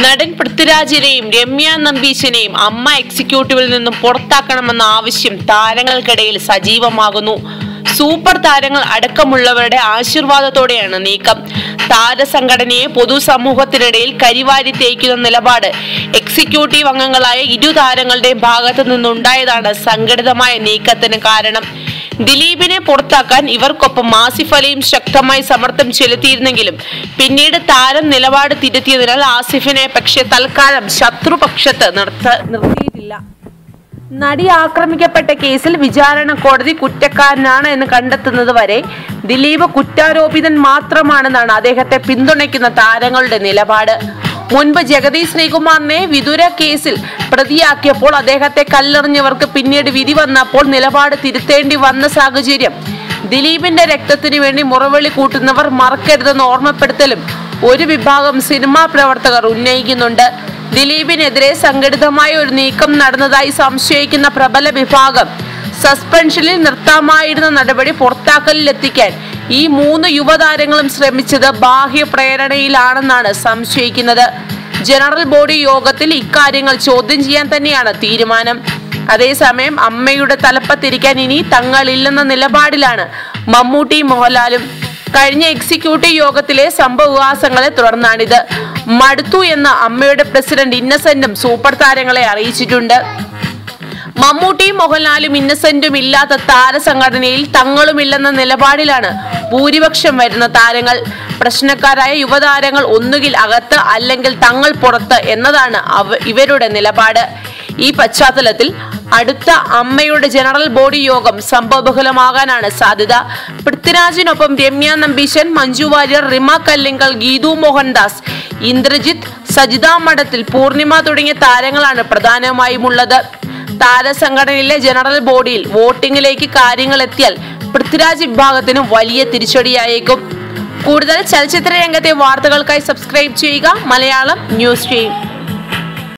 നടൻ പൃഥ്വിരാജിനെയും രമ്യ നമ്പീശനെയും അമ്മ എക്സിക്യൂട്ടീവിൽ നിന്നും പുറത്താക്കണമെന്ന ആവശ്യം താരങ്ങൾക്കിടയിൽ സജീവമാകുന്നു. സൂപ്പർ താരങ്ങൾ അടക്കമുള്ളവരുടെ ആശീർവാദത്തോടെയാണ് നീക്കം. താരസംഘടനയെ പൊതുസമൂഹത്തിനിടയിൽ കരിവാരി തേക്കുന്ന നിലപാട് എക്സിക്യൂട്ടീവ് അംഗങ്ങളായ ഇരു താരങ്ങളുടെയും ഭാഗത്തു നിന്നുണ്ടായതാണ് സംഘടിതമായ നീക്കത്തിന് കാരണം. ദിലീപിനെ പുറത്താക്കാൻ ഇവർക്കൊപ്പം ആസിഫ് അലിയും ശക്തമായി സമ്മർദ്ദം ചെലുത്തിയിരുന്നെങ്കിലും പിന്നീട് താരം നിലപാട് തിരുത്തിയതിനാൽ ആസിഫിനെ പക്ഷേ തൽക്കാലം ശത്രുപക്ഷത്ത് നിർത്തിയിട്ടില്ല. നടി ആക്രമിക്കപ്പെട്ട കേസിൽ വിചാരണ കോടതി കുറ്റക്കാരനാണ് എന്ന് കണ്ടെത്തുന്നത് വരെ ദിലീപ് കുറ്റാരോപിതൻ മാത്രമാണെന്നാണ് അദ്ദേഹത്തെ പിന്തുണയ്ക്കുന്ന താരങ്ങളുടെ നിലപാട്. മുൻപ് ജഗതി ശ്രീകുമാറിനെ വിദുര കേസിൽ പ്രതിയാക്കിയപ്പോൾ അദ്ദേഹത്തെ കല്ലെറിഞ്ഞവർക്ക് പിന്നീട് വിധി വന്നപ്പോൾ നിലപാട് തിരുത്തേണ്ടി വന്ന സാഹചര്യം ദിലീപിന്റെ രക്തത്തിനു വേണ്ടി മുറവിളി കൂട്ടുന്നവർ മറക്കരുതെന്ന് ഓർമ്മപ്പെടുത്തലും ഒരു വിഭാഗം സിനിമാ പ്രവർത്തകർ ഉന്നയിക്കുന്നുണ്ട്. ദിലീപിനെതിരെ സംഘടിതമായ ഒരു നീക്കം നടന്നതായി സംശയിക്കുന്ന പ്രബല വിഭാഗം സസ്പെൻഷനിൽ നിർത്താമായിരുന്ന നടപടി പുറത്താക്കലിലെത്തിക്കാൻ ഈ 3 യുവതാരങ്ങളും ശ്രമിച്ചത് ബാഹ്യ പ്രേരണയിലാണെന്നാണ് സംശയിക്കുന്നത്. ജനറൽ ബോഡി യോഗത്തിൽ ഇക്കാര്യങ്ങൾ ചോദ്യം ചെയ്യാൻ തന്നെയാണ് തീരുമാനം. അതേസമയം അമ്മയുടെ തലപ്പത്തിരിക്കാൻ ഇനി തങ്ങളില്ലെന്ന നിലപാടിലാണ് മമ്മൂട്ടിയും മോഹൻലാലും. കഴിഞ്ഞ എക്സിക്യൂട്ടീവ് യോഗത്തിലെ സംഭവവികാസങ്ങളെ തുടർന്നാണിത്. മടുത്തു എന്ന അമ്മയുടെ പ്രസിഡന്റ് ഇന്നസെന്റും സൂപ്പർ താരങ്ങളെ അറിയിച്ചിട്ടുണ്ട്. മമ്മൂട്ടിയും മോഹൻലാലും ഇന്നസെന്റും ഇല്ലാത്ത താരസംഘടനയിൽ തങ്ങളുമില്ലെന്ന നിലപാടിലാണ് ഭൂരിപക്ഷം വരുന്ന താരങ്ങൾ. പ്രശ്നക്കാരായ യുവതാരങ്ങൾ ഒന്നുകിൽ അകത്ത് അല്ലെങ്കിൽ തങ്ങൾ പുറത്ത് എന്നതാണ് ഇവരുടെ നിലപാട്. ഈ പശ്ചാത്തലത്തിൽ അടുത്ത അമ്മയുടെ ജനറൽ ബോഡി യോഗം സംഭവബഹുലമാകാനാണ് സാധ്യത. പൃഥ്വിരാജിനൊപ്പം രമ്യ നമ്പീശൻ, മഞ്ജു വാര്യർ, റിമ കല്ലിങ്കൽ, ഗീതു മോഹൻദാസ്, ഇന്ദ്രജിത്ത്, സജിത മഠത്തിൽ, പൂർണിമ തുടങ്ങിയ താരങ്ങളാണ് പ്രധാനമായും ഉള്ളത്. താരസംഘടനയിലെ ജനറൽ ബോഡിയിൽ വോട്ടിംഗിലേക്ക് കാര്യങ്ങൾ എത്തിയാൽ പൃഥ്വിരാജ് വിഭാഗത്തിന് വലിയ തിരിച്ചടിയായേക്കും. കൂടുതൽ ചലച്ചിത്ര രംഗത്തെ വാർത്തകൾക്കായി സബ്സ്ക്രൈബ് ചെയ്യുക മലയാളം ന്യൂസ് ടീം.